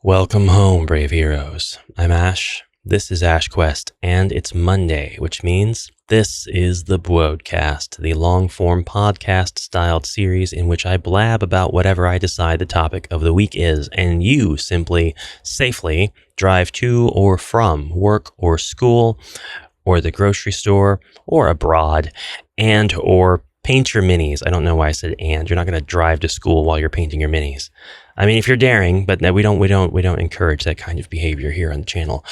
Welcome home, brave heroes. I'm Ash. This is HeroQuest, and it's Monday, which means this is the BWODECast, the long-form podcast-styled series in which I blab about whatever I decide the topic of the week is, and you simply, safely drive to or from work or school or the grocery store or abroad and or paint your minis. I don't know why I said and. You're not going to drive to school while you're painting your minis. I mean, if you're daring, but we don't encourage that kind of behavior here on the channel.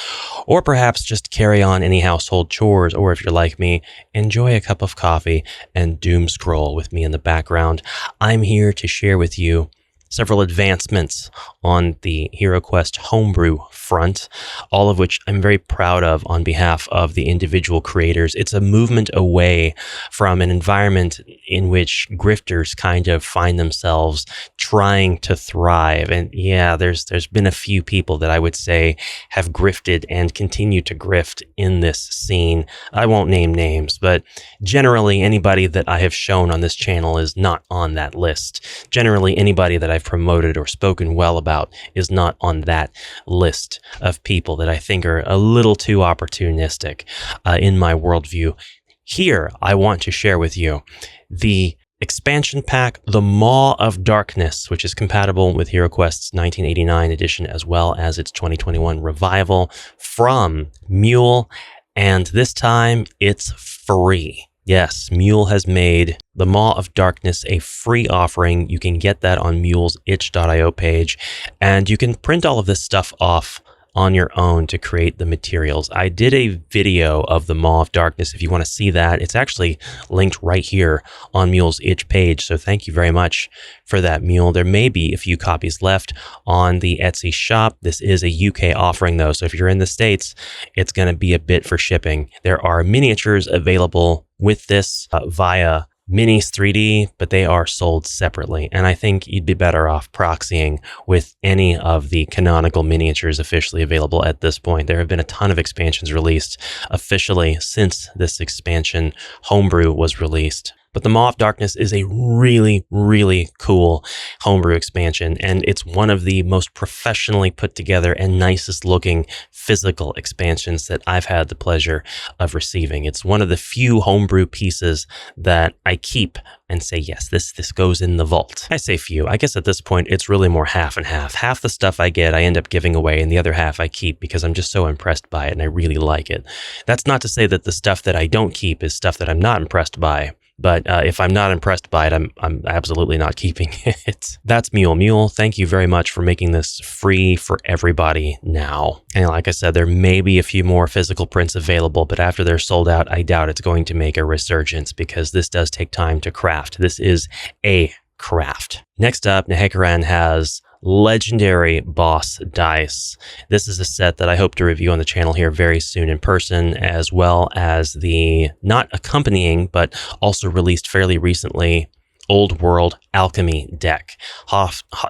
Or perhaps just carry on any household chores, or if you're like me, enjoy a cup of coffee and doom scroll with me in the background. I'm here to share with you several advancements on the HeroQuest homebrew front, all of which I'm very proud of on behalf of the individual creators. It's a movement away from an environment in which grifters kind of find themselves trying to thrive. And yeah, there's been a few people that I would say have grifted and continue to grift in this scene. I won't name names, but generally anybody that I have shown on this channel is not on that list. Generally anybody that I've promoted or spoken well about is not on that list of people that I think are a little too opportunistic in my worldview. Here, I want to share with you the expansion pack, the Maw of Darkness, which is compatible with HeroQuest's 1989 edition as well as its 2021 revival from MULE, and this time it's free. Yes, MULE has made the Maw of Darkness a free offering. You can get that on MULE's itch.io page, and you can print all of this stuff off on your own to create the materials. I did a video of the Maw of Darkness. If you want to see that, it's actually linked right here on MULE's itch page, so thank you very much for that, MULE. There may be a few copies left on the Etsy shop. This is a UK offering, though, so if you're in the States, it's going to be a bit for shipping. There are miniatures available with this via Minis 3D, but they are sold separately, and I think you'd be better off proxying with any of the canonical miniatures officially available at this point. There have been a ton of expansions released officially since this expansion homebrew was released. But the Maw of Darkness is a really, really cool homebrew expansion, and it's one of the most professionally put together and nicest looking physical expansions that I've had the pleasure of receiving. It's one of the few homebrew pieces that I keep and say, yes, this goes in the vault. I say few. I guess at this point, it's really more half and half. Half the stuff I get, I end up giving away, and the other half I keep because I'm just so impressed by it and I really like it. That's not to say that the stuff that I don't keep is stuff that I'm not impressed by. But if I'm not impressed by it, I'm absolutely not keeping it. That's MULE. MULE, thank you very much for making this free for everybody now. And like I said, there may be a few more physical prints available, but after they're sold out, I doubt it's going to make a resurgence because this does take time to craft. This is a craft. Next up, Nehekaran has legendary boss dice. This is a set that I hope to review on the channel here very soon in person, as well as the not accompanying, but also released fairly recently, Old World Alchemy deck.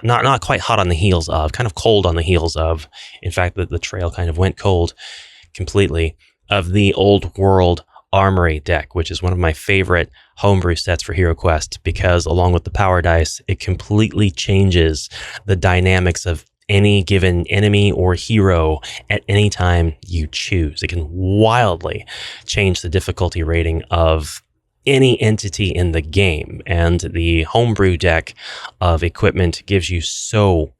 Not quite hot on the heels of, kind of cold on the heels of. In fact, the trail kind of went cold completely of the Old World Armory deck, which is one of my favorite homebrew sets for HeroQuest because along with the power dice, it completely changes the dynamics of any given enemy or hero at any time you choose. It can wildly change the difficulty rating of any entity in the game, and the homebrew deck of equipment gives you so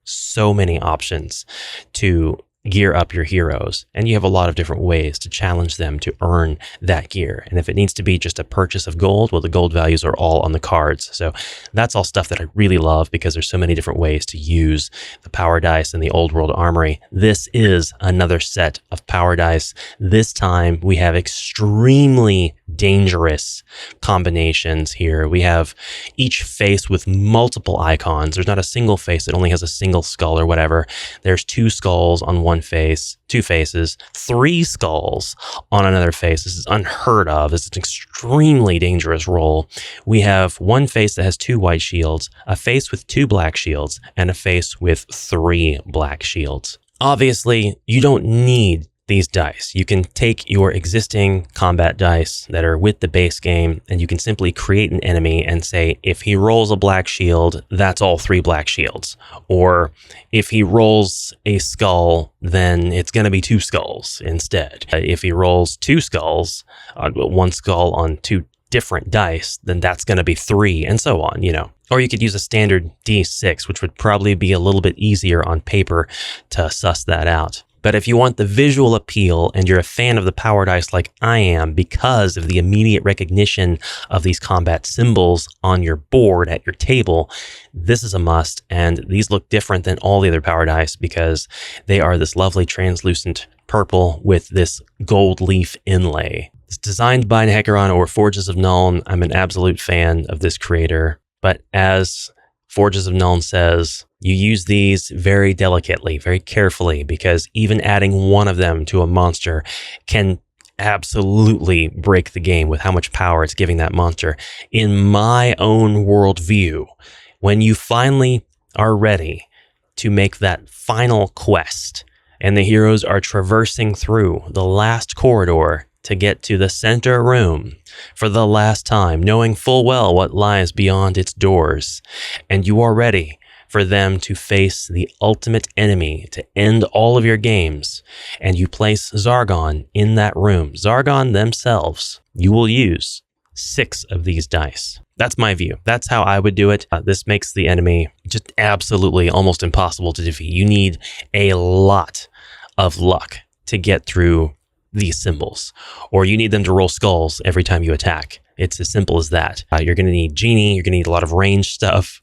many options to gear up your heroes, and you have a lot of different ways to challenge them to earn that gear. And if it needs to be just a purchase of gold, well, the gold values are all on the cards. So that's all stuff that I really love because there's so many different ways to use the power dice and the Old World Armory. This is another set of power dice. This time we have extremely dangerous combinations here. We have each face with multiple icons. There's not a single face that only has a single skull or whatever. There's two skulls on one face, two faces, three skulls on another face. This is unheard of. This is an extremely dangerous roll. We have one face that has two white shields, a face with two black shields, and a face with three black shields. Obviously, you don't need these dice. You can take your existing combat dice that are with the base game, and you can simply create an enemy and say, if he rolls a black shield, that's all 3 black shields. Or if he rolls a skull, then it's going to be 2 skulls instead. If he rolls 2 skulls, 1 skull on 2 different dice, then that's going to be 3, and so on, Or you could use a standard D6, which would probably be a little bit easier on paper to suss that out. But if you want the visual appeal and you're a fan of the power dice like I am because of the immediate recognition of these combat symbols on your board at your table, this is a must. And these look different than all the other power dice because they are this lovely translucent purple with this gold leaf inlay. It's designed by Hecaron or Forges of Nuln. I'm an absolute fan of this creator. But as Forges of Nuln says, you use these very delicately, very carefully, because even adding one of them to a monster can absolutely break the game with how much power it's giving that monster. In my own worldview, when you finally are ready to make that final quest and the heroes are traversing through the last corridor to get to the center room for the last time, knowing full well what lies beyond its doors, and you are ready for them to face the ultimate enemy to end all of your games, and you place Zargon in that room, Zargon themselves, you will use 6 of these dice. That's my view. That's how I would do it. This makes the enemy just absolutely almost impossible to defeat. You need a lot of luck to get through these symbols, or you need them to roll skulls every time you attack. It's as simple as that. You're going to need Genie, you're going to need a lot of range stuff,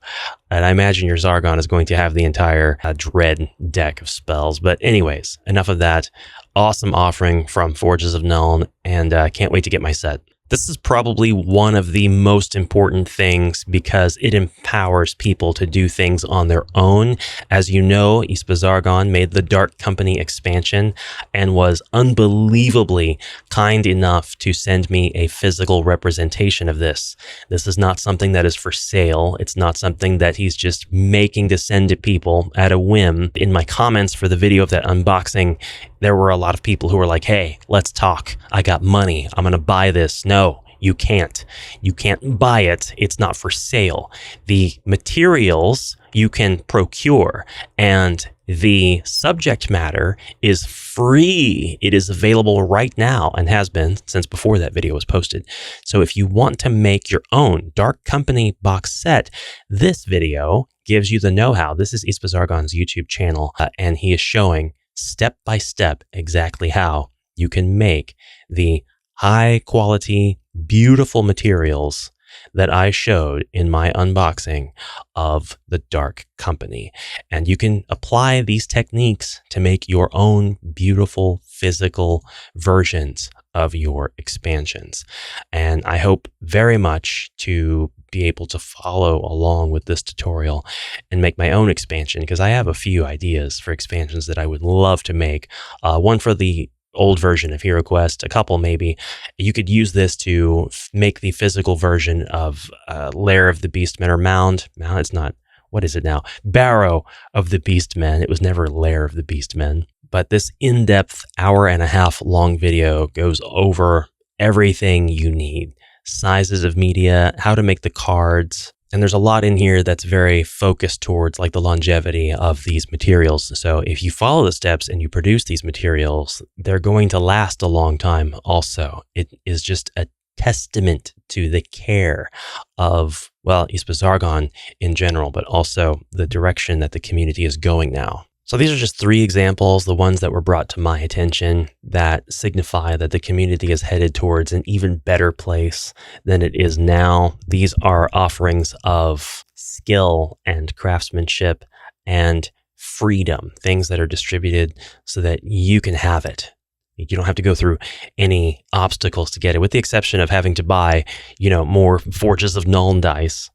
and I imagine your Zargon is going to have the entire Dread deck of spells. But anyways, enough of that. Awesome offering from Forges of Nuln, and can't wait to get my set. This is probably one of the most important things because it empowers people to do things on their own. As you know, HispaZargon made the Dark Company expansion and was unbelievably kind enough to send me a physical representation of this. This is not something that is for sale. It's not something that he's just making to send to people at a whim. In my comments for the video of that unboxing, there were a lot of people who were like, hey, let's talk. I got money. I'm going to buy this. No, you can't. You can't buy it. It's not for sale. The materials you can procure and the subject matter is free. It is available right now and has been since before that video was posted. So if you want to make your own Dark Company box set, this video gives you the know-how. This is HispaZargon's YouTube channel, and he is showing step by step exactly how you can make the high quality, beautiful materials that I showed in my unboxing of the Dark Company. And you can apply these techniques to make your own beautiful physical versions of your expansions. And I hope very much to be able to follow along with this tutorial and make my own expansion, because I have a few ideas for expansions that I would love to make. One for the old version of HeroQuest, a couple maybe. You could use this to make the physical version of Lair of the Beastmen, or Mound. It's not, what is it now? Barrow of the Beastmen. It was never Lair of the Beastmen. But this in-depth hour-and-a-half long video goes over everything you need. Sizes of media, how to make the cards. And there's a lot in here that's very focused towards like the longevity of these materials. So if you follow the steps and you produce these materials, they're going to last a long time also. It is just a testament to the care of, well, HispaZargon in general, but also the direction that the community is going now. So these are just 3 examples, the ones that were brought to my attention that signify that the community is headed towards an even better place than it is now. These are offerings of skill and craftsmanship and freedom, things that are distributed so that you can have it. You don't have to go through any obstacles to get it, with the exception of having to buy, more Forges of Nuln dice,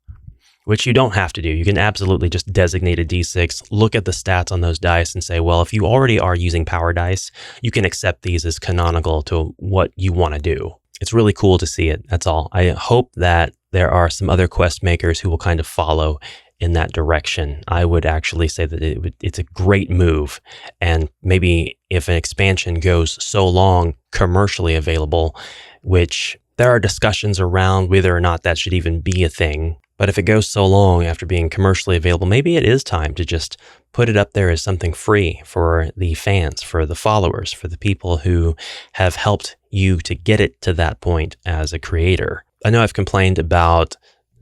which you don't have to do. You can absolutely just designate a D6, look at the stats on those dice and say, well, if you already are using power dice, you can accept these as canonical to what you want to do. It's really cool to see it. That's all. I hope that there are some other quest makers who will kind of follow in that direction. I would actually say that it's a great move. And maybe if an expansion goes so long commercially available, which there are discussions around whether or not that should even be a thing. But if it goes so long after being commercially available, maybe it is time to just put it up there as something free for the fans, for the followers, for the people who have helped you to get it to that point as a creator. I know I've complained about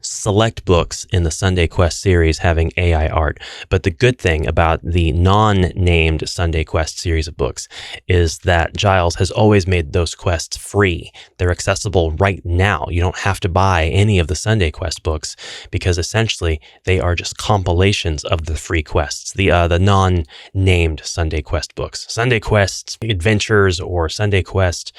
select books in the Sunday Quest series having AI art, but the good thing about the non-named Sunday Quest series of books is that Giles has always made those quests free. They're accessible right now. You don't have to buy any of the Sunday Quest books because essentially they are just compilations of the free quests, the non-named Sunday Quest books. Sunday Quest Adventures or Sunday Quest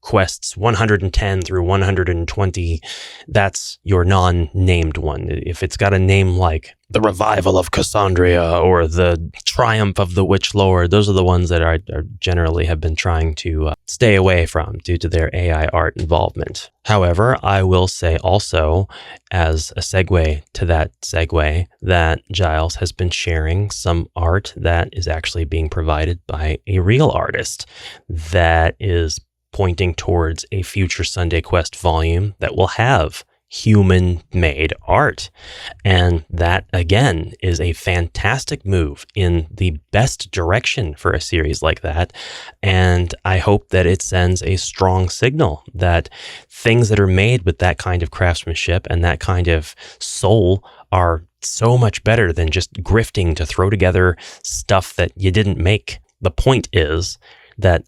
Quests 110 through 120, that's your non-named one. If it's got a name like The Revival of Cassandria or The Triumph of the Witch Lord, those are the ones that I generally have been trying to stay away from due to their AI art involvement. However, I will say also, as a segue to that segue, that Giles has been sharing some art that is actually being provided by a real artist that is pointing towards a future Sunday Quest volume that will have human-made art. And that, again, is a fantastic move in the best direction for a series like that. And I hope that it sends a strong signal that things that are made with that kind of craftsmanship and that kind of soul are so much better than just grifting to throw together stuff that you didn't make. The point is that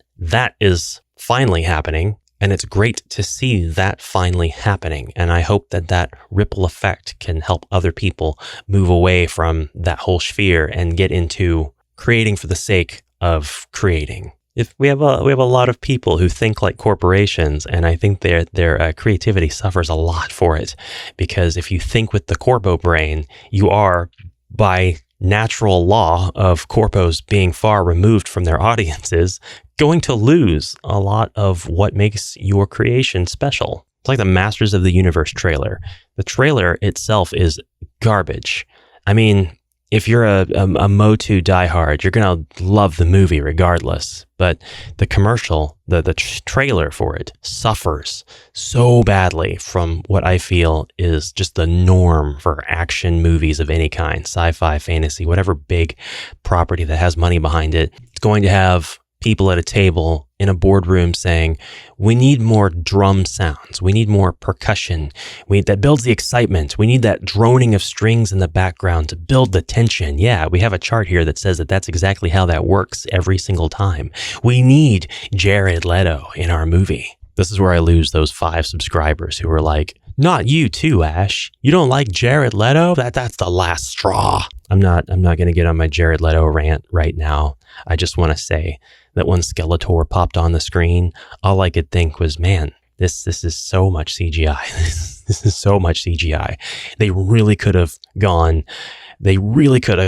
is finally happening, and it's great to see that finally happening. And I hope that that ripple effect can help other people move away from that whole sphere and get into creating for the sake of creating. If we have a lot of people who think like corporations, and I think their creativity suffers a lot for it, because if you think with the corpo brain, you are, by natural law of corpos being far removed from their audiences, going to lose a lot of what makes your creation special. It's like the Masters of the Universe trailer. The trailer itself is garbage. I mean, if you're a Motu diehard, you're going to love the movie regardless. But the commercial, the trailer for it suffers so badly from what I feel is just the norm for action movies of any kind, sci-fi, fantasy, whatever big property that has money behind it. It's going to have people at a table in a boardroom saying, we need more drum sounds. We need more percussion. That builds the excitement. We need that droning of strings in the background to build the tension. Yeah, we have a chart here that says that that's exactly how that works every single time. We need Jared Leto in our movie. This is where I lose those 5 subscribers who are like, not you too, Ash. You don't like Jared Leto? That's the last straw. I'm not going to get on my Jared Leto rant right now. I just want to say that when Skeletor popped on the screen, all I could think was, man, this is so much CGI. This is so much CGI. They really could have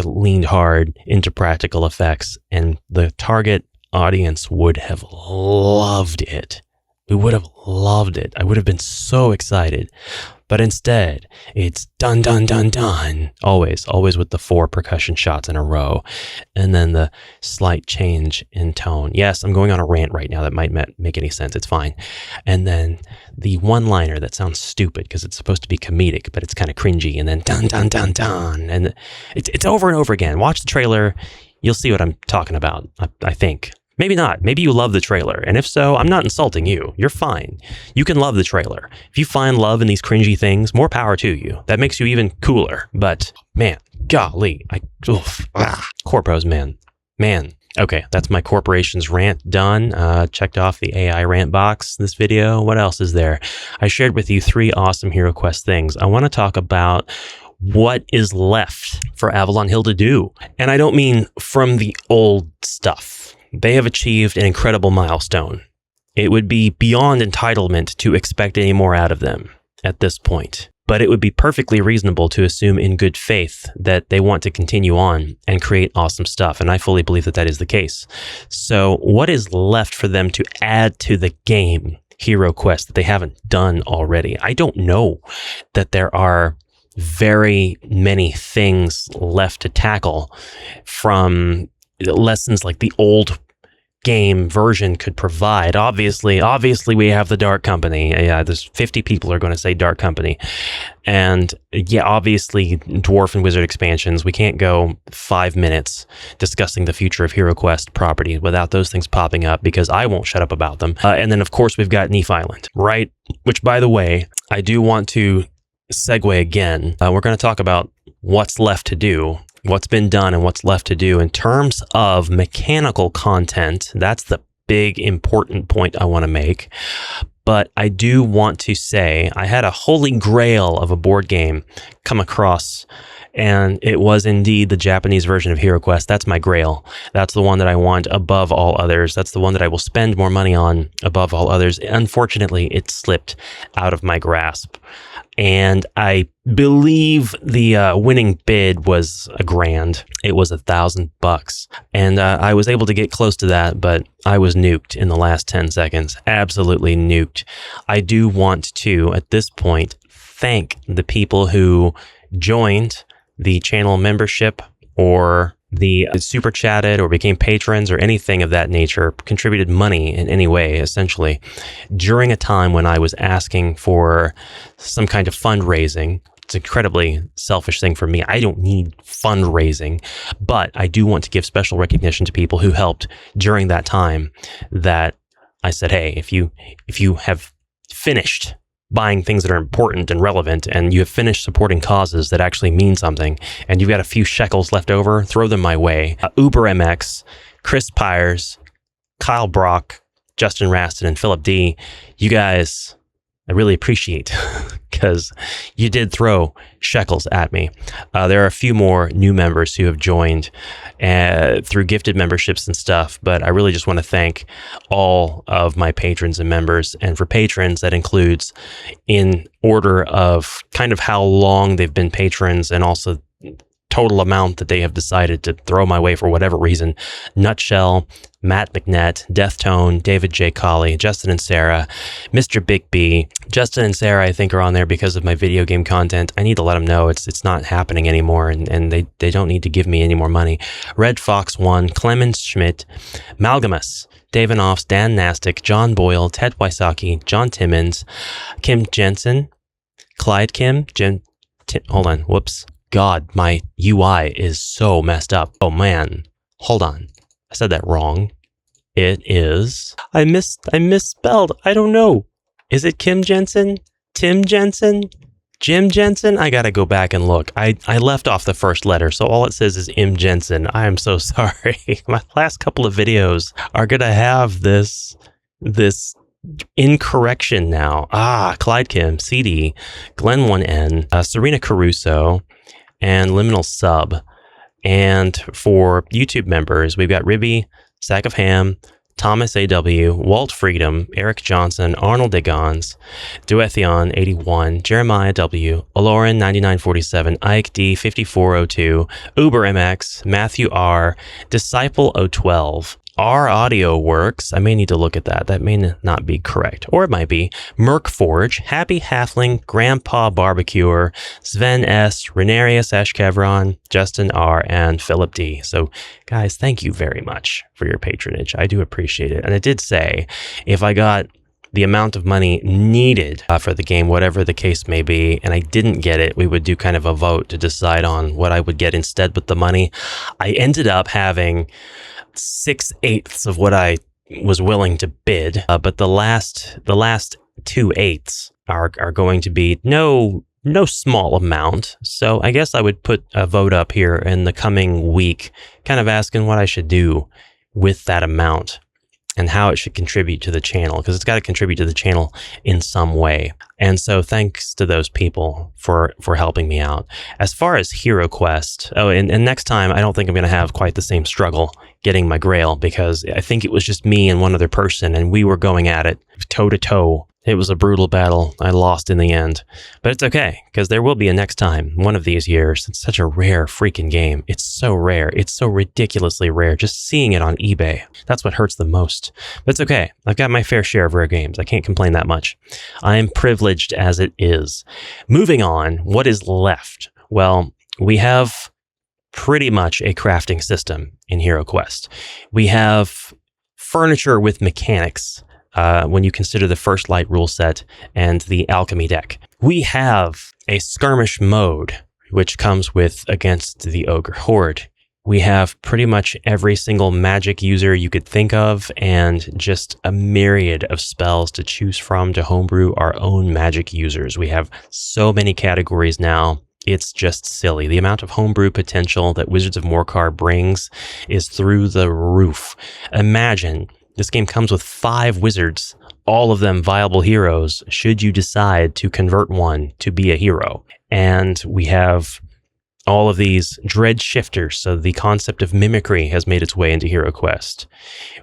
leaned hard into practical effects, and the target audience would have loved it. We would have loved it. I would have been so excited. But instead, it's dun, dun, dun, dun. Always with the 4 percussion shots in a row. And then the slight change in tone. Yes, I'm going on a rant right now that might make any sense. It's fine. And then the one-liner that sounds stupid because it's supposed to be comedic, but it's kind of cringy. And then dun, dun, dun, dun. And it's over and over again. Watch the trailer. You'll see what I'm talking about, I think. Maybe not. Maybe you love the trailer. And if so, I'm not insulting you. You're fine. You can love the trailer. If you find love in these cringy things, more power to you. That makes you even cooler. But man, golly, corpos, man. Okay, that's my corporation's rant done. Checked off the AI rant box this video. What else is there? I shared with you 3 awesome HeroQuest things. I want to talk about what is left for Avalon Hill to do. And I don't mean from the old stuff. They have achieved an incredible milestone. It would be beyond entitlement to expect any more out of them at this point. But it would be perfectly reasonable to assume in good faith that they want to continue on and create awesome stuff. And I fully believe that that is the case. So what is left for them to add to the game HeroQuest that they haven't done already? I don't know that there are very many things left to tackle from lessons like the old game version could provide. Obviously we have the Dark Company. Yeah, there's 50 people are going to say Dark Company. And yeah, obviously Dwarf and Wizard expansions. We can't go 5 minutes discussing the future of HeroQuest property without those things popping up, because I won't shut up about them. And then of course we've got Neef Island, right? Which, by the way, I do want to segue again. We're going to talk about what's left to do, what's been done and what's left to do in terms of mechanical content. That's the big important point I want to make. But I do want to say I had a holy grail of a board game come across, and it was indeed the Japanese version of HeroQuest. That's my grail. That's the one that I want above all others. That's the one that I will spend more money on above all others. Unfortunately, it slipped out of my grasp. And I believe the winning bid was $1,000. It was $1,000. And I was able to get close to that, but I was nuked in the last 10 seconds. Absolutely nuked. I do want to, at this point, thank the people who joined the channel membership or the super chatted or became patrons or anything of that nature, contributed money in any way, essentially, during a time when I was asking for some kind of fundraising. It's an incredibly selfish thing for me. I don't need fundraising, but I do want to give special recognition to people who helped during that time that I said, hey, if you have finished buying things that are important and relevant, and you have finished supporting causes that actually mean something, and you've got a few shekels left over, throw them my way. Uber MX, Chris Pyers, Kyle Brock, Justin Raston, and Philip D. You guys, I really appreciate, because you did throw shekels at me. There are a few more new members who have joined through gifted memberships and stuff, but I really just want to thank all of my patrons and members. And for patrons, that includes in order of kind of how long they've been patrons and also total amount that they have decided to throw my way for whatever reason. Nutshell, Matt McNett, Deathtone, David J. Colley, Justin and Sarah, Mr. Big B. Justin and Sarah, I think, are on there because of my video game content. I need to let them know it's not happening anymore, and they don't need to give me any more money. Red Fox 1, Clemens Schmidt, Malgamus, David Offs, Dan Nastic, John Boyle, Ted Wysocki, John Timmons, Kim Jensen, Clyde Kim, hold on, whoops. God, my UI is so messed up. Oh man, hold on. I said that wrong. It is, I misspelled. I don't know. Is it Kim Jensen? Tim Jensen? Jim Jensen? I gotta go back and look. I left off the first letter, so all it says is M. Jensen. I am so sorry. My last couple of videos are gonna have this incorrection now. Clyde Kim, CD, Glenn 1N, Serena Caruso, and Liminal Sub. And for YouTube members, we've got Ribby, Sack of Ham, Thomas A.W., Walt Freedom, Eric Johnson, Arnold Degons, Duethion 81, Jeremiah W., Aloran 9947, Ike D 5402, Uber MX, Matthew R., Disciple 012, Our Audio Works, I may need to look at that. That may not be correct. Or it might be. Merc Forge, Happy Halfling, Grandpa Barbecuer, Sven S., Renarius Ashkevron, Justin R., and Philip D. So, guys, thank you very much for your patronage. I do appreciate it. And I did say, if I got the amount of money needed for the game, whatever the case may be, and I didn't get it, we would do kind of a vote to decide on what I would get instead with the money. I ended up having 6/8 of what I was willing to bid, but the last 2/8 are going to be no small amount. So I guess I would put a vote up here in the coming week, kind of asking what I should do with that amount and how it should contribute to the channel, because it's got to contribute to the channel in some way. And so thanks to those people for helping me out. As far as HeroQuest, and next time, I don't think I'm going to have quite the same struggle getting my grail, because I think it was just me and one other person, and we were going at it toe to toe. It was a brutal battle. I lost in the end. But it's okay, because there will be a next time, one of these years. It's such a rare freaking game. It's so rare. It's so ridiculously rare. Just seeing it on eBay, that's what hurts the most. But it's okay. I've got my fair share of rare games. I can't complain that much. I am privileged as it is. Moving on, what is left? Well, we have pretty much a crafting system in HeroQuest. We have furniture with mechanics. When you consider the First Light rule set and the alchemy deck. We have a skirmish mode, which comes with against the Ogre Horde. We have pretty much every single magic user you could think of, and just a myriad of spells to choose from to homebrew our own magic users. We have so many categories now. It's just silly. The amount of homebrew potential that Wizards of Morcar brings is through the roof. Imagine this game comes with 5 wizards, all of them viable heroes, should you decide to convert one to be a hero. And we have all of these dread shifters, so the concept of mimicry has made its way into HeroQuest.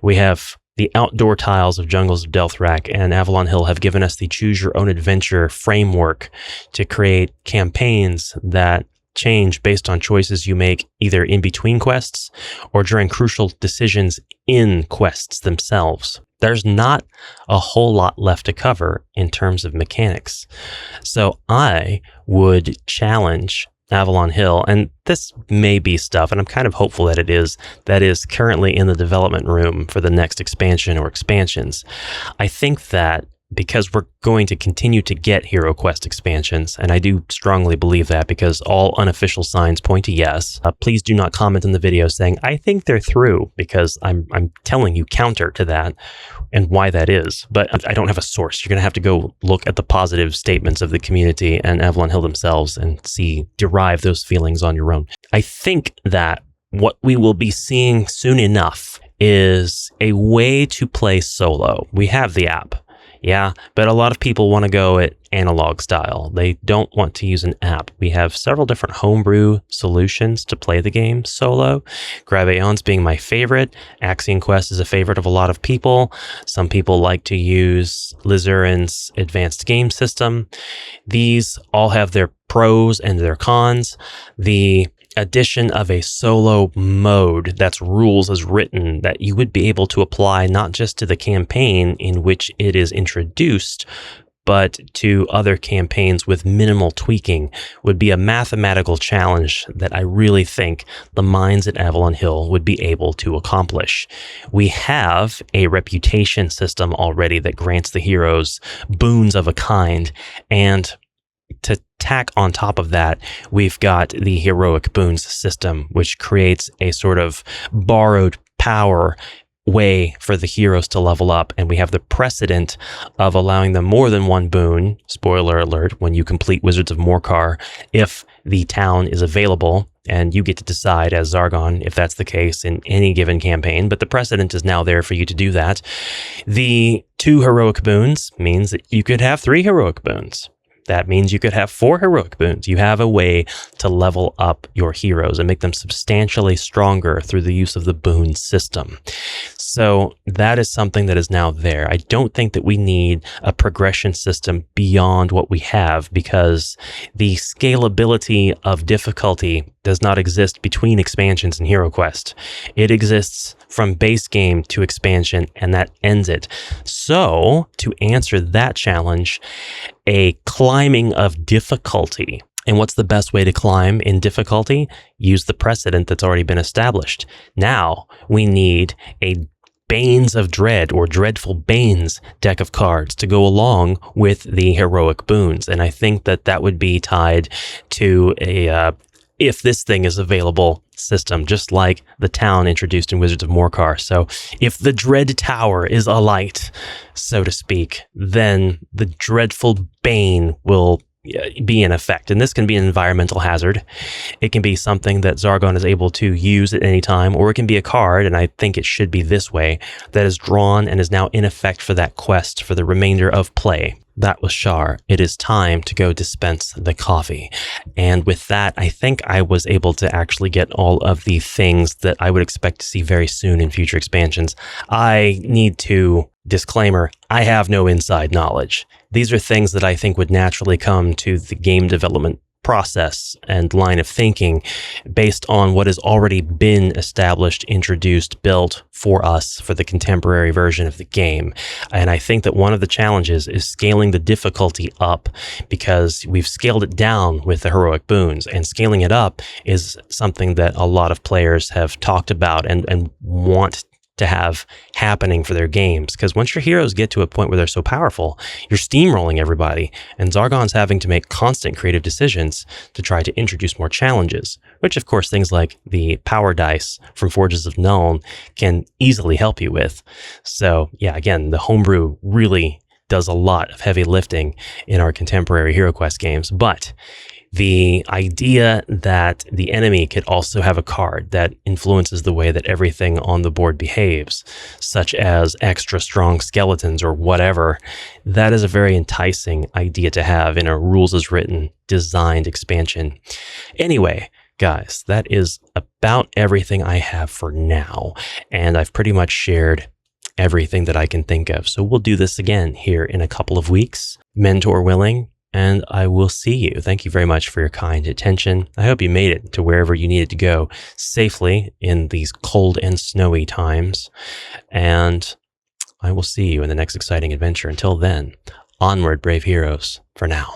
We have the outdoor tiles of Jungles of Delthrak and Avalon Hill have given us the choose-your-own-adventure framework to create campaigns that change based on choices you make either in between quests or during crucial decisions in quests themselves. There's not a whole lot left to cover in terms of mechanics. So I would challenge Avalon Hill, and this may be stuff, and I'm kind of hopeful that that is currently in the development room for the next expansion or expansions. I think that because we're going to continue to get HeroQuest expansions, and I do strongly believe that because all unofficial signs point to yes. Please do not comment in the video saying, I think they're through, because I'm telling you counter to that and why that is. But I don't have a source. You're going to have to go look at the positive statements of the community and Avalon Hill themselves and derive those feelings on your own. I think that what we will be seeing soon enough is a way to play solo. We have the app. Yeah, but a lot of people want to go at analog style. They don't want to use an app. We have several different homebrew solutions to play the game solo. Graveon's being my favorite. Axiom Quest is a favorite of a lot of people. Some people like to use Lizurin's advanced game system. These all have their pros and their cons. The addition of a solo mode that's rules as written that you would be able to apply not just to the campaign in which it is introduced, but to other campaigns with minimal tweaking would be a mathematical challenge that I really think the minds at Avalon Hill would be able to accomplish. We have a reputation system already that grants the heroes boons of a kind, and to tack on top of that, we've got the heroic boons system, which creates a sort of borrowed power way for the heroes to level up. And we have the precedent of allowing them more than one boon, spoiler alert, when you complete Wizards of Morcar, if the town is available, and you get to decide as Zargon if that's the case in any given campaign, but the precedent is now there for you to do that. The 2 heroic boons means that you could have 3 heroic boons. That means you could have 4 heroic boons. You have a way to level up your heroes and make them substantially stronger through the use of the boon system. So that is something that is now there. I don't think that we need a progression system beyond what we have, because the scalability of difficulty does not exist between expansions in HeroQuest. It exists from base game to expansion, and that ends it. So, to answer that challenge, a climbing of difficulty. And what's the best way to climb in difficulty? Use the precedent that's already been established. Now, we need a Banes of Dread or Dreadful Banes deck of cards to go along with the heroic boons. And I think that that would be tied to a if this thing is available system, just like the town introduced in Wizards of Morcar. So if the Dread Tower is alight, so to speak, then the Dreadful Bane will be in effect. And this can be an environmental hazard. It can be something that Zargon is able to use at any time, or it can be a card, and I think it should be this way, that is drawn and is now in effect for that quest for the remainder of play. That was Shar. It is time to go dispense the coffee. And with that, I think I was able to actually get all of the things that I would expect to see very soon in future expansions. I need to, disclaimer, I have no inside knowledge. These are things that I think would naturally come to the game development process and line of thinking based on what has already been established, introduced, built for us for the contemporary version of the game. And I think that one of the challenges is scaling the difficulty up, because we've scaled it down with the heroic boons, and scaling it up is something that a lot of players have talked about and want to have happening for their games. Because once your heroes get to a point where they're so powerful, you're steamrolling everybody, and Zargon's having to make constant creative decisions to try to introduce more challenges, which of course things like the power dice from Forges of Nuln can easily help you with. So yeah, again, the homebrew really does a lot of heavy lifting in our contemporary HeroQuest games, but the idea that the enemy could also have a card that influences the way that everything on the board behaves, such as extra strong skeletons or whatever, that is a very enticing idea to have in a rules as written, designed expansion. Anyway, guys, that is about everything I have for now, and I've pretty much shared everything that I can think of. So we'll do this again here in a couple of weeks, mentor willing, and I will see you. Thank you very much for your kind attention. I hope you made it to wherever you needed to go safely in these cold and snowy times. And I will see you in the next exciting adventure. Until then, onward, brave heroes, for now.